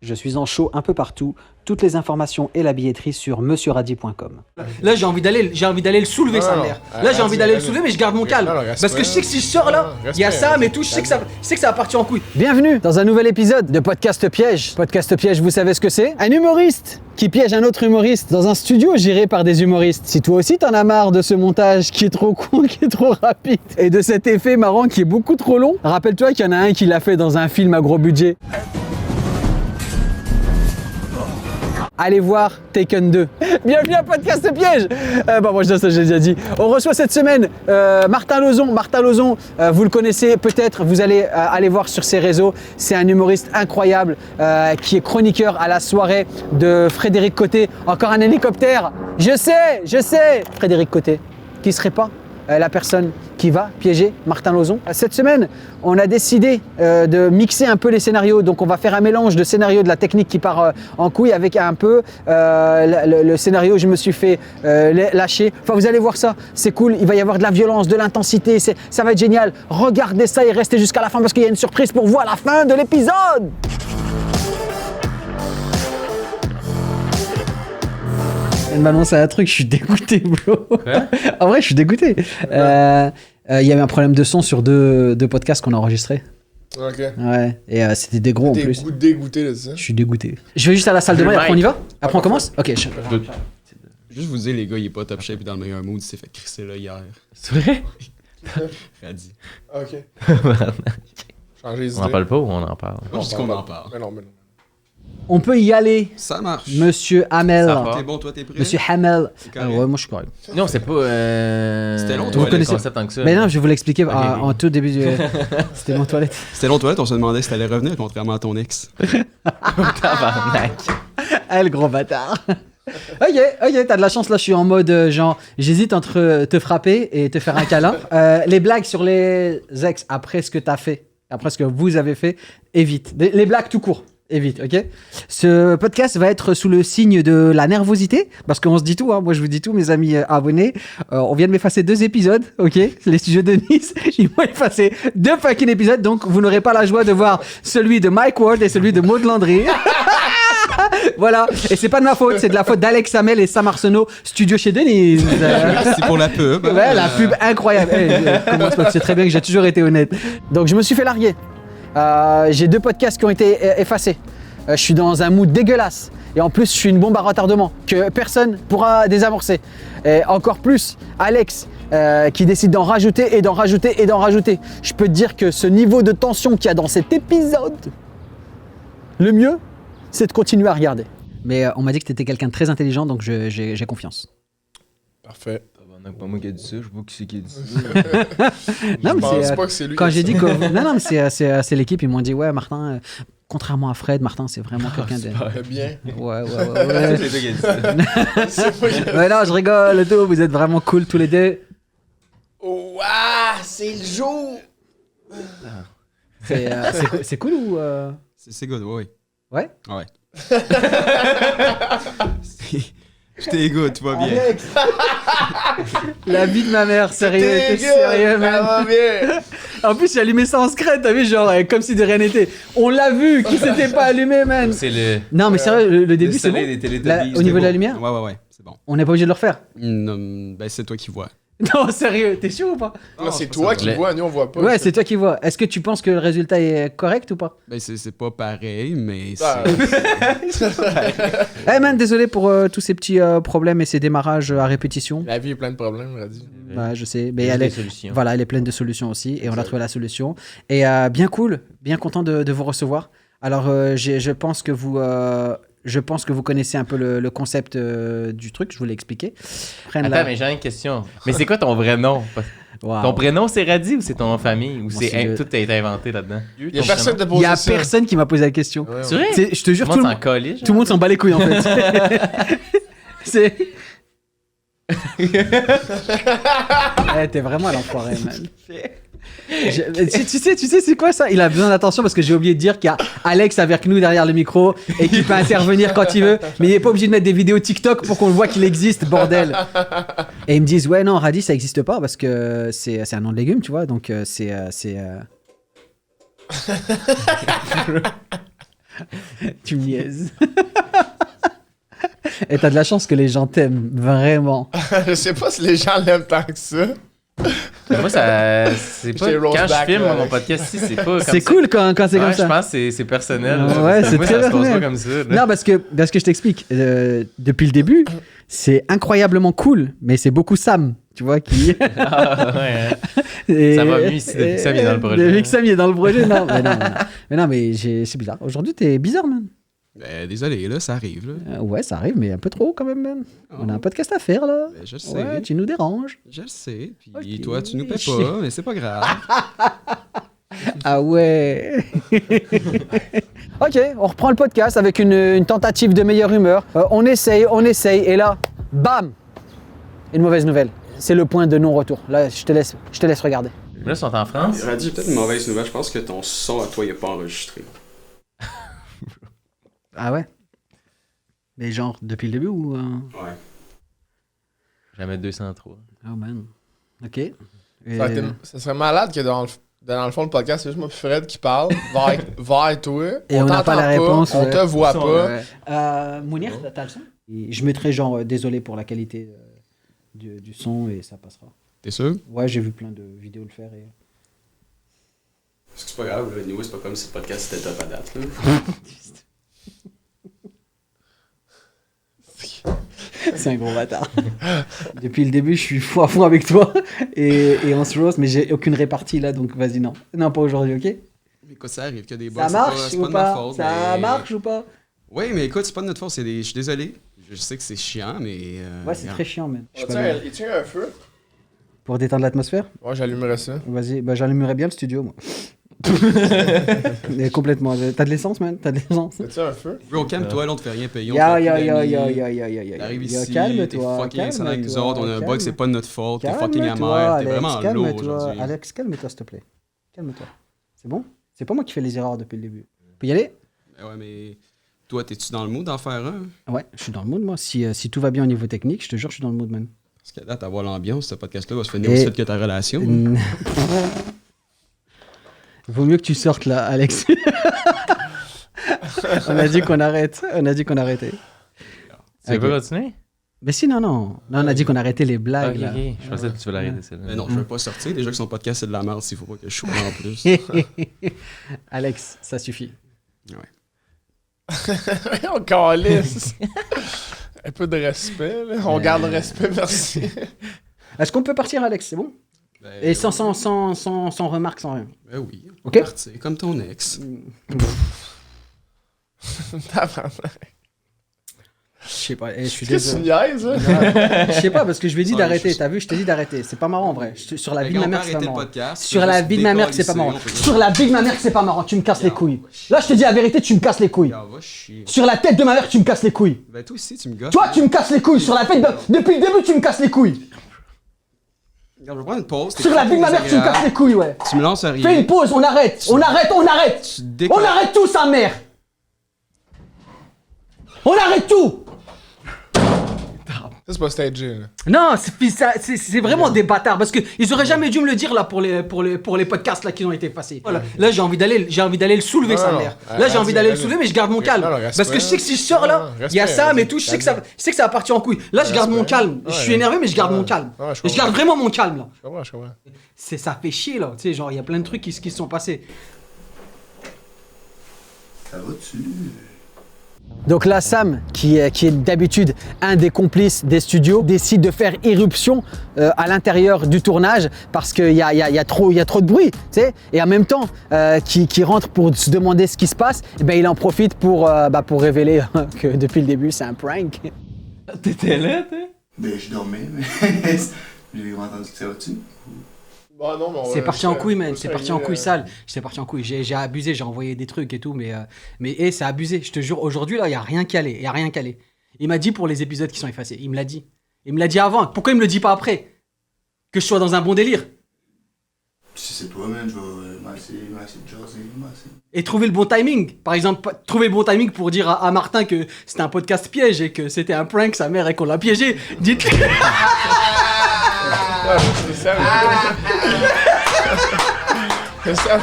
Je suis en show un peu partout. Toutes les informations et la billetterie sur monsieurradi.com. Là, j'ai envie d'aller le soulever, sa mère. Là, j'ai envie d'aller le soulever, mais je garde mon calme. Parce que je sais que si je sors là, il y a ça, mais tout, je sais que ça va partir en couille. Bienvenue dans un nouvel épisode de Podcast Piège. Podcast Piège, vous savez ce que c'est? Un humoriste qui piège un autre humoriste dans un studio géré par des humoristes. Si toi aussi t'en as marre de ce montage qui est trop con, qui est trop rapide, et de cet effet marrant qui est beaucoup trop long, rappelle-toi qu'il y en a un qui l'a fait dans un film à gros budget. Allez voir Taken 2. Bienvenue à Podcast Piège. Moi je dis ça, j'ai déjà dit. On reçoit cette semaine Martin Lauzon. Martin Lauzon, vous le connaissez peut-être, vous allez aller voir sur ses réseaux. C'est un humoriste incroyable qui est chroniqueur à la soirée de Frédéric Côté. Encore un hélicoptère. Je sais. Frédéric Côté, qui serait pas la personne qui va piéger Martin Lauzon. Cette semaine, on a décidé de mixer un peu les scénarios. Donc on va faire un mélange de scénarios, de la technique qui part en couille avec un peu le scénario où je me suis fait lâcher. Enfin, vous allez voir ça, c'est cool. Il va y avoir de la violence, de l'intensité. Ça va être génial. Regardez ça et restez jusqu'à la fin parce qu'il y a une surprise pour vous à la fin de l'épisode. Elle m'annonce un truc, je suis dégoûté, bro. En vrai, je suis dégoûté. Il y avait un problème de son sur deux podcasts qu'on a enregistrés. Ok. Ouais, et c'était des gros en plus. T'es dégoûté de ça? Je suis dégoûté. Je vais juste à la salle de bain et après on y va? Après on commence? Ok. Juste vous dire, les gars, il est pas top shape dans le meilleur mood, il s'est fait crisser là hier. C'est vrai? Radi. Ok. Changer les idées. On en parle pas ou on en parle? Moi, je dis qu'on en parle. Mais non. On peut y aller, Ça marche. Monsieur Hamel. Ça va. T'es bon, toi, t'es prêt? Monsieur Hamel. C'est correct. Ouais, moi je suis correct. Non, c'est pas. C'était long, vous toi, connaissez le le concept tant que ça. Mais non, je vais vous l'expliquer Ok. en tout début du. C'était mon toilette. C'était long, toi, on se demandait si t'allais revenir, contrairement à ton ex. Tabarnak. Ah, le gros bâtard. Ok, t'as de la chance là, je suis en mode genre, j'hésite entre te frapper et te faire un câlin. Les blagues sur les ex, après ce que t'as fait, après ce que vous avez fait, évite. Les blagues tout court, évite, ok? Ce podcast va être sous le signe de la nervosité, parce qu'on se dit tout, hein. Moi je vous dis tout, mes amis abonnés. On vient de m'effacer 2 épisodes, ok? Les studios de Nice, ils m'ont effacé 2 fucking épisodes, donc vous n'aurez pas la joie de voir celui de Mike Ward et celui de Maud Landry. Voilà, et c'est pas de ma faute, c'est de la faute d'Alex Hamel et Sam Arsenault, studio chez Denise. Merci pour la pub. Ouais, la pub incroyable. Comment tu sais très bien que j'ai toujours été honnête. Donc je me suis fait larguer. J'ai 2 podcasts qui ont été effacés. Je suis dans un mood dégueulasse. Et en plus, je suis une bombe à retardement que personne pourra désamorcer. Et encore plus, Alex, qui décide d'en rajouter et d'en rajouter et d'en rajouter. Je peux te dire que ce niveau de tension qu'il y a dans cet épisode, le mieux, c'est de continuer à regarder. Mais on m'a dit que tu étais quelqu'un de très intelligent, donc j'ai confiance. Parfait. Tabarnak, pas moi qui ai dit ça, je sais pas qui c'est qui a dit ça. Non, Je mais pense c'est, pas que c'est lui. quand qui a j'ai dit dit que... Non, mais c'est l'équipe, ils m'ont dit, ouais, Martin, contrairement à Fred, Martin, c'est vraiment quelqu'un de... ça. Bien. Ouais. C'est toi qui a dit ça. C'est pas que- Ouais, non, je rigole, tout, vous êtes vraiment cool tous les deux. Ouah, c'est le jour! C'est cool ou... C'est good, ouais. Ouais? Ouais. Je t'égoute, tu vas bien. La vie de ma mère, sérieux, t'es Dégueu, sérieux, ça man. va bien! En plus, j'ai allumé ça en secret, t'as vu, genre, comme si de rien n'était. On l'a vu, qui s'était pas allumé, man. C'est le. Non, mais sérieux, le début, c'est bon. soleil des Teletubbies. Au niveau de la lumière, Ouais, c'est bon. on n'est pas obligé de le refaire. Ben, c'est toi qui vois. Non, sérieux, t'es sûr ou pas? Là, c'est pas toi ça. qui vois, nous on voit pas. Ouais, c'est toi qui vois. Est-ce que tu penses que le résultat est correct ou pas? Ben, c'est pas pareil, mais Ah, Eh man, désolé pour tous ces petits problèmes et ces démarrages à répétition. La vie est pleine de problèmes, on l'a dit. Bah, je sais, mais Il y a elle des est, solutions. voilà, elle est pleine de solutions aussi et on a Exact. trouvé la solution. Et bien cool, bien content de vous recevoir. Alors, je pense que vous connaissez un peu le concept du truc, je vous l'ai expliqué. Attends, mais j'ai une question. Mais c'est quoi ton vrai nom? Wow. Ton prénom c'est Radi ou c'est ton nom de famille? Ou c'est c'est le- tout a été inventé là-dedans? Il y a personne de Il posé y a ça. personne qui m'a posé la question. Ouais, C'est vrai? Je te jure, Tout le monde s'en collait. tout le monde s'en bat les couilles en fait. C'est. T'es vraiment à l'enfoiré, man. Tu sais, c'est quoi ça? Il a besoin d'attention parce que j'ai oublié de dire qu'il y a Alex avec nous derrière le micro et qu'il peut intervenir quand il veut, mais il est pas obligé de mettre des vidéos TikTok pour qu'on le voit qu'il existe, bordel. Et ils me disent, ouais, non, radis, ça existe pas parce que c'est un nom de légume, tu vois, donc c'est Tu me niaises. Et t'as de la chance que les gens t'aiment, vraiment. Je sais pas si les gens l'aiment tant que ça. Moi, c'est pas. J'ai roast Quand je back, filme là. mon podcast ici, c'est pas comme C'est ça. cool quand c'est comme Ouais, ça. je pense que c'est personnel. Ouais, c'est moi, très ça se passe personnel. pas comme ça. là. Non, parce que je t'explique. Depuis le début, c'est incroyablement cool, mais c'est beaucoup Sam, tu vois, qui... Ah, ouais, hein. Et- Ça va mieux ici depuis que Sam est dans le projet. Depuis que Sam est dans le projet, non. Mais c'est bizarre. Aujourd'hui, t'es bizarre, man. Ben, désolé, là, ça arrive, là. Ouais, ça arrive, mais un peu trop quand même, man. On a un Oh, podcast à faire, là. ben, je le sais. Ouais, tu nous déranges. Je le sais. Puis Ok. toi, tu nous paies pas, mais c'est pas grave. Ah ouais. Ok, on reprend le podcast avec une tentative de meilleure humeur. On essaye, et là, bam, une mauvaise nouvelle. C'est le point de non-retour. Là, je te laisse regarder. Là, ils sont en France. Radi, j'ai peut-être une mauvaise nouvelle. Je pense que ton son à toi, il est pas enregistré. Ah ouais. Mais genre depuis le début ou Ouais. Jamais 203. Oh man. Ok. Ça serait malade que dans le fond, le podcast, c'est juste moi et Fred qui parle vers toi. Et on n'a pas t'entend la réponse, On ouais. te voit pas. Mounir, t'as le son? Et je mettrai genre désolé pour la qualité du son et ça passera. T'es sûr? Ouais, j'ai vu plein de vidéos le faire et... Parce que c'est pas grave, là. Anyway, c'est pas comme si le podcast était top à date, là. C'est un gros bâtard. Depuis le début, je suis fou à fond avec toi et on se roast, mais j'ai aucune répartie là, donc vas-y, non. Non, pas aujourd'hui, ok? Mais écoute, ça arrive qu'il y a des bugs. Ça marche c'est ou pas de ma pas? faute. Ça mais- marche ou pas? Oui, mais écoute, c'est pas de notre faute. Je suis désolé. Je sais que c'est chiant, mais. Ouais, c'est regarde. très chiant, man. Je suis pas Tiens, bien. il tient un feu. Pour détendre l'atmosphère? Ouais, j'allumerais ça. Vas-y, bah j'allumerais bien le studio, moi. Mais complètement. T'as de l'essence, man? T'as de l'essence? T'as-tu un feu? Bro, calme-toi, là, on te fait rien payer. on Ya, te fait ya, plus ya, d'amis. ya, ya, ya, ya, ya. T'arrives Ya, ici, t'es calme-toi, fucking insane avec nous calme-toi, autres, on a un bug, calme. c'est pas de notre faute, t'es fucking Calme-toi, amer, t'es Alex, vraiment lourd calme-toi. aujourd'hui. Alex, calme-toi, s'il te plaît. Calme-toi. C'est bon? C'est pas moi qui fais les erreurs depuis le début. On peut y aller? Ouais, mais toi, t'es-tu dans le mood d'en faire un? Ouais, je suis dans le mood, moi. Si tout va bien au niveau technique, je te jure, je suis dans le mood, man. Parce que là, t'avoir l'ambiance, ce podcast-là va se finir aussi vite que ta relation. Vaut mieux que tu sortes là, Alex. On a dit qu'on arrête. On a dit qu'on arrêtait. Tu veux Ok. pas continuer? Mais si, non. Non, on a dit qu'on arrêtait les blagues. Ok, là. ok. Je pensais que tu veux l'arrêter, celle-là. Mais non, je veux pas sortir. Déjà que son podcast, c'est de la merde, s'il faut pas que je sois en plus. Alex, ça suffit. On calisse. Un peu de respect, là. On garde le respect, merci. Est-ce qu'on peut partir, Alex? C'est bon? Ben, Et sans remarque, sans rien. Ben oui, on Ok. peut partir, comme ton ex. Je sais pas, je suis Qu'est-ce que tu désolé. niaises, là? Je sais pas, parce que je lui ai dit Ouais, d'arrêter. je- T'as vu, je t'ai dit d'arrêter. C'est pas marrant en vrai. Sur la Fait vie de qu'on ma mère, peut c'est pas arrêter le marrant. podcast, Sur on peut la juste vie de ma mère, c'est pas marrant. décalisser, on peut Sur la vie de ma mère, c'est pas marrant. Tu me casses les couilles. Là, je te dis la vérité, tu me casses les couilles. Ah, va chier. Sur la tête de ma mère, tu me casses les couilles. Ben toi aussi, tu me gosses. Toi, tu me casses les couilles. Sur la tête de... Depuis le début, tu me casses les couilles. Regarde, je vais prendre une pause. t'es Sur la vie de ma mère, tu me désagréable. casses les couilles, ouais. Tu me lances à rien. Fais une pause, on arrête. On arrête, on arrête. Tu décolles. On arrête tout, sa mère. On arrête tout. Ça, c'est pas stagé, là. Non, c'est vraiment des bâtards parce que ils auraient jamais dû me le dire là pour les podcasts là qui ont été passés. Voilà. Là j'ai envie d'aller le soulever Non, sa non, mère. non. Là j'ai envie d'aller le Vas-y. soulever mais je garde mon calme Non, non, respect. parce que je sais que si je sors là, Non, il y a respect, ça mais vas-y, tout, je sais que vas-y. ça va partir en couille. Là je garde mon Respect. calme. Je suis Ouais. énervé mais je garde Ouais. mon calme. Ouais, je Et je garde comprends. vraiment mon calme là. Je comprends. Ça fait chier là, tu sais genre il y a plein de trucs qui se sont passés. Ça va-tu? Donc là, Sam, qui est d'habitude un des complices des studios, décide de faire irruption à l'intérieur du tournage parce qu'il y a trop de bruit, tu sais. Et en même temps, qui rentre pour se demander ce qui se passe, et ben, il en profite pour révéler que depuis le début, c'est un prank. T'étais là, t'es? Ben, je dormais, mais j'ai entendu que ça va-tu? Bah non, mais on C'est va- parti en couille, on man. va C'est parti en essayer, couille sale. C'est parti en couille. J'ai abusé, j'ai envoyé des trucs et tout, mais c'est abusé. Je te jure, aujourd'hui, là, il n'y a rien calé. Il n'y a rien calé. Il m'a dit pour les épisodes qui sont effacés. Il me l'a dit. Il me l'a dit avant. Pourquoi il me le dit pas après? Que je sois dans un bon délire. Je sais pas, man, je vais m'essayer de jaser, m'essayer. Et trouver le bon timing. Par exemple, trouver le bon timing pour dire à Martin que c'était un podcast piège et que c'était un prank, sa mère, et qu'on l'a piégé. Dites-le. Ah, c'est ça. C'est ça.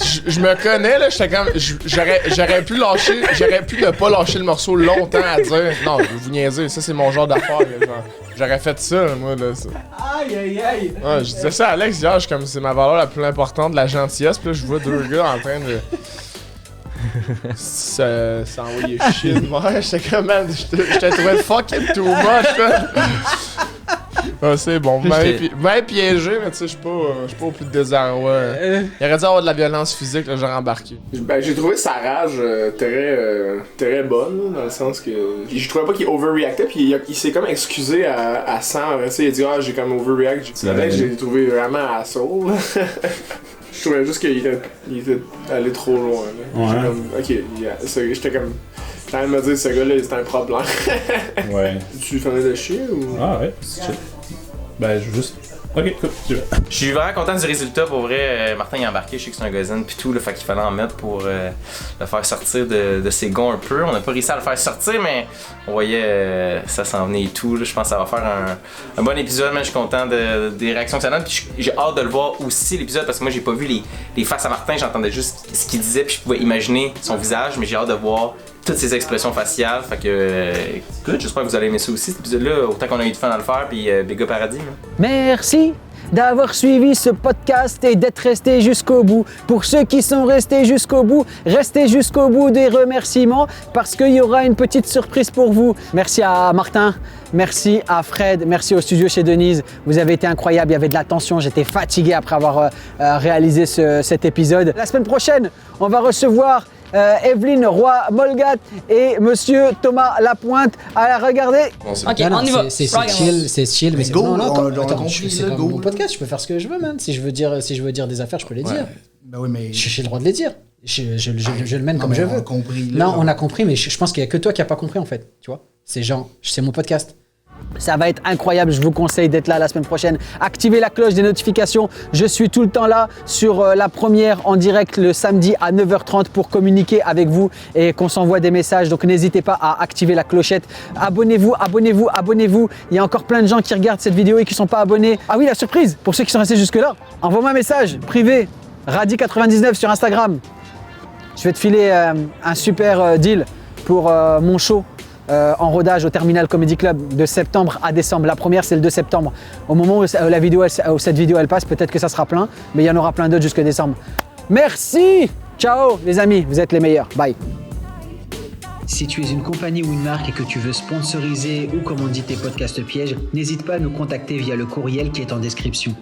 je me connais, là, j'étais comme. J'aurais pu ne pas lâcher le morceau longtemps à dire. Non, je vais vous niaiser, ça c'est mon genre d'affaire. Genre. J'aurais fait ça, moi, là. Ça. Aïe, aïe, aïe. Ouais, je disais ça à Alex hier, je suis comme c'est ma valeur la plus importante de la gentillesse, puis là, je vois deux gars en train de. Ça envoyait chier de moi. J'étais comme, man, je te trouvais fucking too much, là. Ah, c'est bon, vous m'avez piégé, mais tu sais, je suis pas au plus de désarroi. Il aurait dû avoir de la violence physique, là, j'aurais embarqué. Ben, j'ai trouvé sa rage très bonne, là, dans le sens que. Je trouvais pas qu'il overreactait, puis il s'est comme excusé à 100. Tu sais, il a dit, j'ai comme overreact. J'ai trouvé vraiment asshole. Je trouvais juste qu'il était allé trop loin. Là. Ouais. Comme, j'étais comme. J'étais en train de me dire, ce gars-là, c'est un problème. Ouais. Tu venais de chier ou. Ah ouais, c'est chill. Ben, je veux juste. Ok, cool, tu veux. Je suis vraiment content du résultat, pour vrai. Martin il est embarqué, je sais que c'est un gazine pis tout, là, fait qu'il fallait en mettre pour le faire sortir de ses gonds un peu. On n'a pas réussi à le faire sortir, mais on voyait ça s'en venait et tout. Là. Je pense que ça va faire un bon épisode, mais je suis content des réactions que ça donne. Puis j'ai hâte de le voir aussi, l'épisode, parce que moi j'ai pas vu les faces à Martin, j'entendais juste ce qu'il disait, puis je pouvais imaginer son visage, mais j'ai hâte de voir toutes ses expressions faciales. Fait que, écoute, j'espère que vous allez aimer ça aussi, cet épisode-là, autant qu'on a eu de fun à le faire, puis Big Up Paradis. Merci d'avoir suivi ce podcast et d'être resté jusqu'au bout. Pour ceux qui sont restés jusqu'au bout, restez jusqu'au bout des remerciements parce qu'il y aura une petite surprise pour vous. Merci à Martin, merci à Fred, merci au studio chez Denise. Vous avez été incroyables, il y avait de la tension, j'étais fatigué après avoir réalisé cet épisode. La semaine prochaine, on va recevoir Evelyne Roy-Molgat et Monsieur Thomas Lapointe. À regarder. Ok, on y va. C'est chill, mais c'est go, non, on a attends, compris, c'est là, pas go. mon podcast, je peux faire ce que je veux, man. Si je veux dire des affaires, je peux les dire. Ben oui, mais. J'ai le droit de les dire. Je le mène comme je On a veux. compris, là, Non, genre. on a compris, mais je pense qu'il y a que toi qui n'as pas compris en fait. Tu vois, c'est mon podcast. Ça va être incroyable, je vous conseille d'être là la semaine prochaine. Activez la cloche des notifications. Je suis tout le temps là sur la première en direct le samedi à 9h30 pour communiquer avec vous et qu'on s'envoie des messages. Donc n'hésitez pas à activer la clochette. Abonnez-vous, abonnez-vous, abonnez-vous. Il y a encore plein de gens qui regardent cette vidéo et qui ne sont pas abonnés. Ah oui, la surprise, pour ceux qui sont restés jusque-là, envoie-moi un message privé, Radi99 sur Instagram. Je vais te filer un super deal pour mon show. En rodage au Terminal Comedy Club de septembre à décembre. La première, c'est le 2 septembre. Au moment où cette vidéo elle passe, peut-être que ça sera plein, mais il y en aura plein d'autres jusque décembre. Merci. Ciao les amis, vous êtes les meilleurs. Bye. Si tu es une compagnie ou une marque et que tu veux sponsoriser ou commanditer tes podcasts pièges, n'hésite pas à nous contacter via le courriel qui est en description.